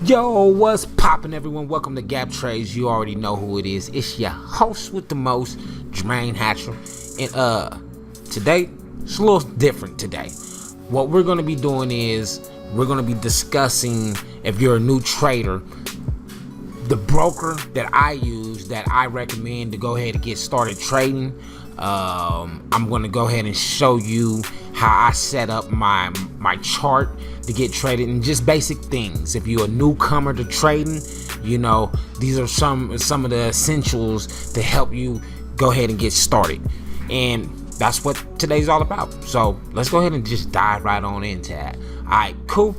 Yo, what's poppin', everyone? Welcome to Gap Trades. You already know who it is. It's your host with the most, Jermaine Hatcher. And today, it's a little different today. What we're gonna be doing is we're gonna be discussing, if you're a new trader, the broker that I use that I recommend to go ahead and get started trading. I'm going to go ahead and show you how I set up my chart to get traded, and just basic things. If you're a newcomer to trading, you know, these are some of the essentials to help you go ahead and get started. And that's what today's all about. So let's go ahead and just dive right on into that. All right, cool.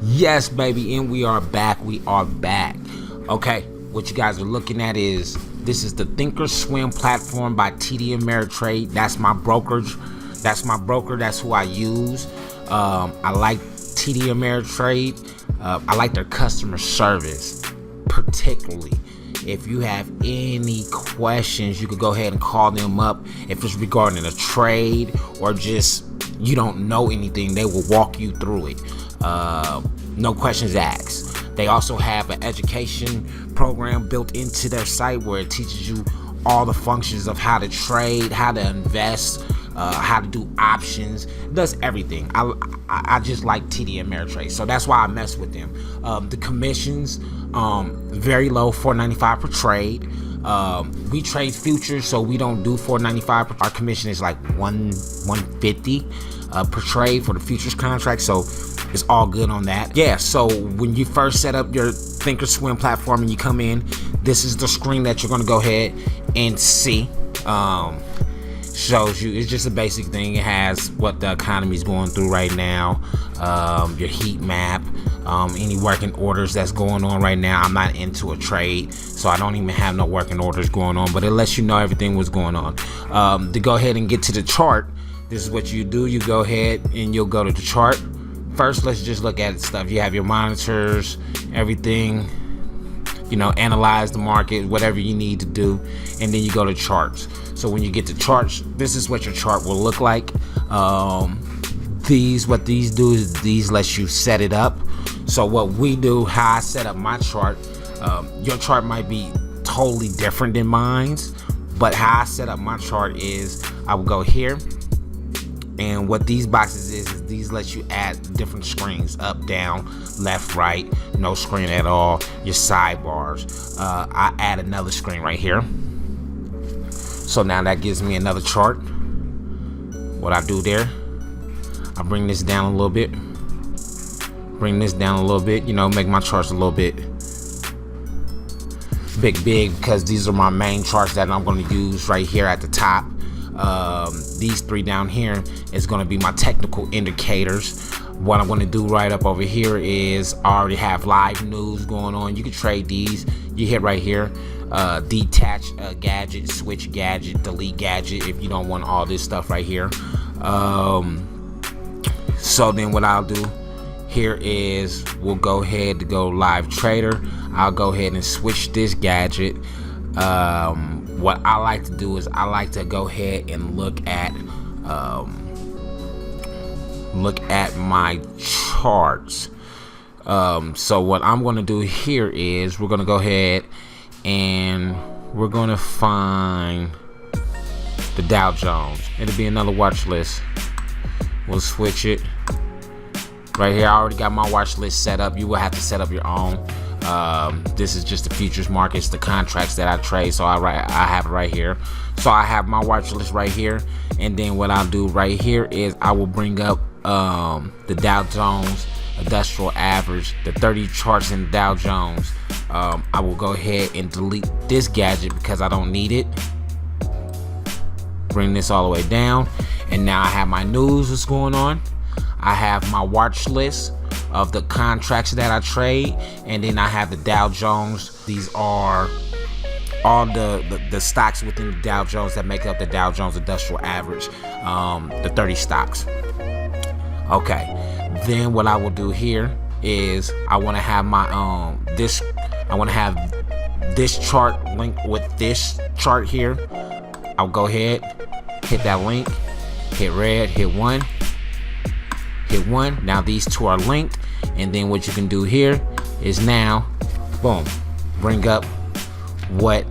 Yes, baby, and we are back. Okay, what you guys are looking at is this is the Thinkorswim platform by TD Ameritrade. That's my brokerage. That's who I use. I like TD Ameritrade. I like their customer service, particularly. If you have any questions, you could go ahead and call them up. If it's regarding a trade or just you don't know anything, they will walk you through it. No questions asked. They also have an education program built into their site where it teaches you all the functions of how to trade, how to invest, how to do options. It does everything. I just like TD Ameritrade, so that's why I mess with them. The commissions, very low, $4.95 per trade. We trade futures, so we don't do $4.95. Our commission is like $150 per trade for the futures contract, so it's all good on that. Yeah, so when you first set up your Thinkorswim platform and you come in, this is the screen that you're going to go ahead and see. Shows you, it's just a basic thing. It has what the economy is going through right now, your heat map, any working orders that's going on right now. I'm not into a trade, so I don't even have no working orders going on, but it lets you know everything was going on. To go ahead and get to the chart, this is what you do. You go ahead and you'll go to the chart. First, let's just look at stuff. You have your monitors, everything, you know, analyze the market, whatever you need to do, and then you go to charts. So when you get to charts, this is what your chart will look like. What these do is these let you set it up. So what we do, how I set up my chart, your chart might be totally different than mine's, but how I set up my chart is I will go here, and what these boxes is these let you add different screens, up, down, left, right, no screen at all, your sidebars. I add another screen right here. So now that gives me another chart. What I do there, I bring this down a little bit, you know, make my charts a little bit big, because these are my main charts that I'm going to use right here at the top. These three down here is going to be my technical indicators. What I'm going to do right up over here is I already have live news going on. You can trade these. You hit right here, detach gadget, switch gadget, delete gadget if you don't want all this stuff right here. So then what I'll do here is we'll go ahead to go live trader. I'll go ahead and switch this gadget. What I like to do is I like to go ahead and look at my charts. So what I'm going to do here is we're going to go ahead and we're going to find the Dow Jones. It'll be another watch list. We'll switch it right here. I already got my watch list set up. You will have to set up your own. This is just the futures markets, the contracts that I trade. So I have it right here. So I have my watch list right here, and then what I'll do right here is I will bring up the Dow Jones Industrial Average, the 30 charts in Dow Jones. I will go ahead and delete this gadget because I don't need it. Bring this all the way down, and now I have my news that's going on. I have my watch list of the contracts that I trade, and then I have the Dow Jones. These are all the stocks within the Dow Jones that make up the Dow Jones Industrial Average, the 30 stocks. Okay, then what I will do here is I want to have my I want to have this chart linked with this chart here, I'll go ahead, hit that link, hit red, hit one. Now these two are linked, and then what you can do here is now, boom, bring up what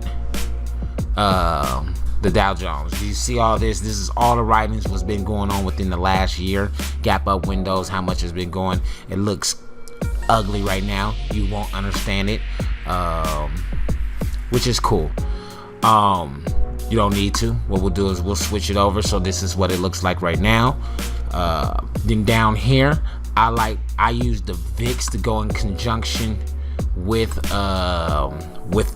the Dow Jones. You see all this? This is all the writings what's been going on within the last year. Gap up windows, how much has been going. It looks ugly right now. You won't understand it, which is cool. You don't need to. What we'll do is we'll switch it over. So this is what it looks like right now. Then down here, I use the VIX to go in conjunction with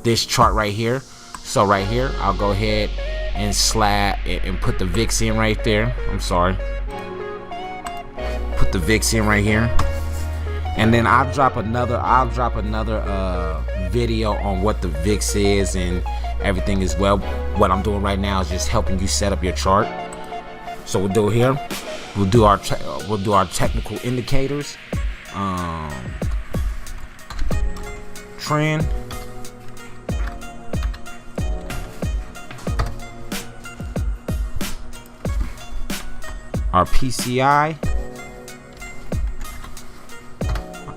this chart right here. So right here, I'll go ahead and slap and put the VIX in right there. I'm sorry. Put the VIX in right here. And then I'll drop another video on what the VIX is and everything as well. What I'm doing right now is just helping you set up your chart. So we'll do it here. We'll do our technical indicators. Trend. Our PCI.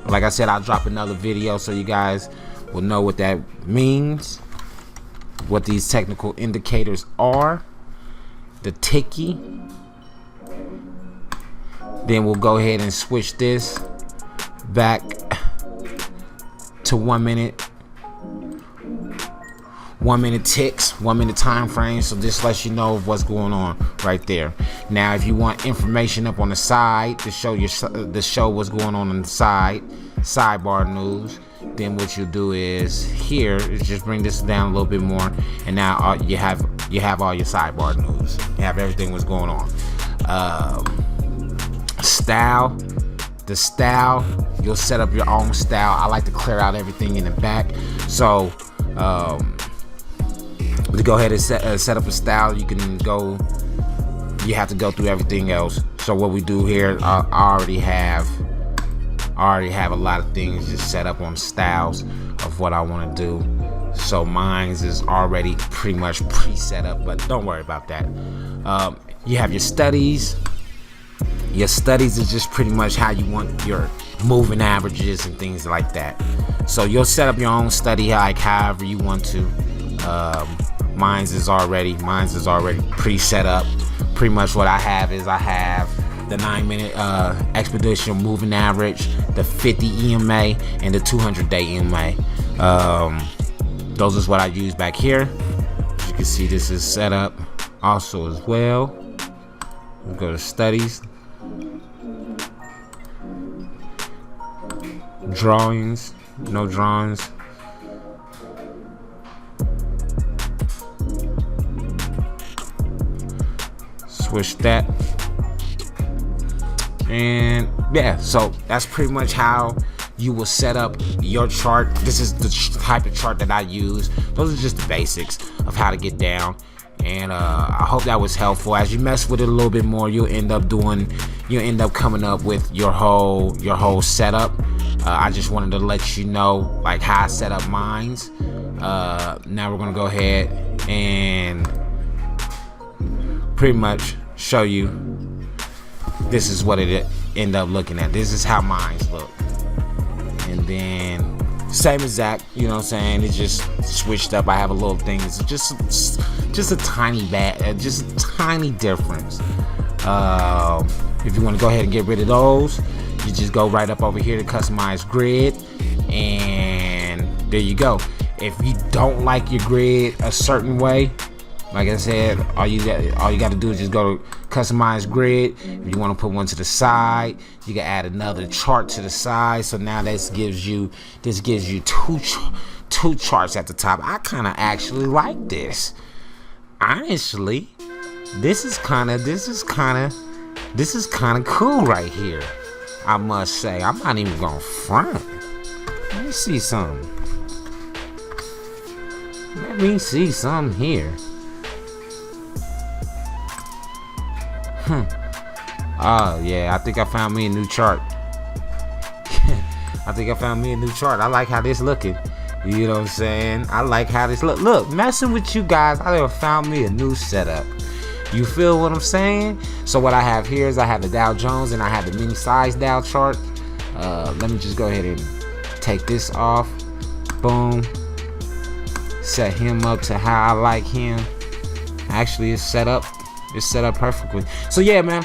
Like I said, I'll drop another video so you guys will know what that means, what these technical indicators are. The ticky. Then we'll go ahead and switch this back to 1 minute. 1 minute ticks, 1 minute time frame. So this lets you know what's going on right there. Now, if you want information up on the side to show what's going on the side, sidebar news, then what you do is here is just bring this down a little bit more, and now you have all your sidebar news. You have everything what's going on. Style. The style, you'll set up your own style. I like to clear out everything in the back. So to go ahead and set up a style, you have to go through everything else. So what we do here, I already have a lot of things just set up on styles of what I want to do. So mine's is already pretty much pre-set up, but don't worry about that. You have your studies. Your studies is just pretty much how you want your moving averages and things like that. So you'll set up your own study like however you want to. Mine's is already pre-set up. Pretty much what I have is the 9-minute exponential moving average, the 50 EMA, and the 200-day EMA. Those is what I use back here. As you can see, this is set up also as well. We'll go to studies. Drawings, no drawings. Switch that. And yeah, so that's pretty much how you will set up your chart. This is the type of chart that I use. Those are just the basics of how to get down. And I hope that was helpful. As you mess with it a little bit more, you'll end up coming up with your whole setup. I just wanted to let you know like how I set up mines. Now we're gonna go ahead and pretty much show you. This is what it end up looking at. This is how mines look. And then same exact, you know what I'm saying? It's just switched up. I have a little thing. It's just a tiny just a tiny difference. If you want to go ahead and get rid of those, you just go right up over here to customize grid, and there you go. If you don't like your grid a certain way, like I said, all you got to do is just go to customize grid. If you want to put one to the side, you can add another chart to the side. So now this gives you two charts at the top. I kind of actually like this. Honestly, this is kind of cool right here. I must say, I'm not even gonna front. Let me see something. Let me see something here. Oh yeah, I think I found me a new chart. I like how this looking. You know what I'm saying? I like how this look, messing with you guys, I done found me a new setup. You feel what I'm saying? So what I have here is I have the Dow Jones and I have the mini size Dow chart. Let me just go ahead and take this off. Boom. Set him up to how I like him. Actually, it's set up perfectly. So yeah, man,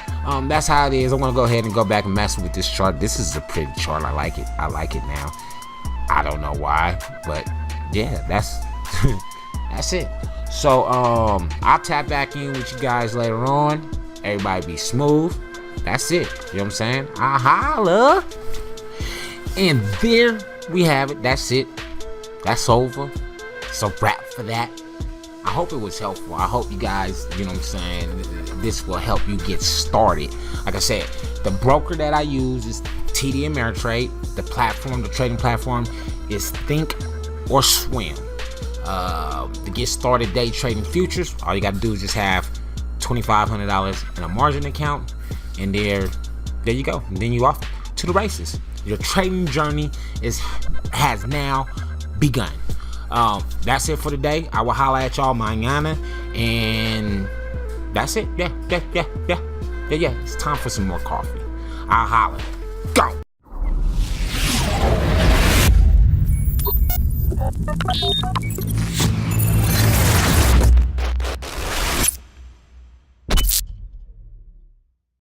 that's how it is. I'm gonna go ahead and go back and mess with this chart. This is a pretty chart. I like it now. I don't know why, but yeah, that's that's it. So I'll tap back in with you guys later on. Everybody be smooth. That's it. You know what I'm saying? I holla. And there we have it. That's it. That's over. So wrap for that. I hope it was helpful. I hope you guys, you know what I'm saying, this will help you get started. Like I said, the broker that I use is TD Ameritrade. The trading platform is Think or Swim. To get started day trading futures, all you got to do is just have $2,500 in a margin account, and there you go. And then you off to the races. Your trading journey has now begun. That's it for today. I will holla at y'all mañana, and that's it. Yeah. It's time for some more coffee. I'll holla. Go.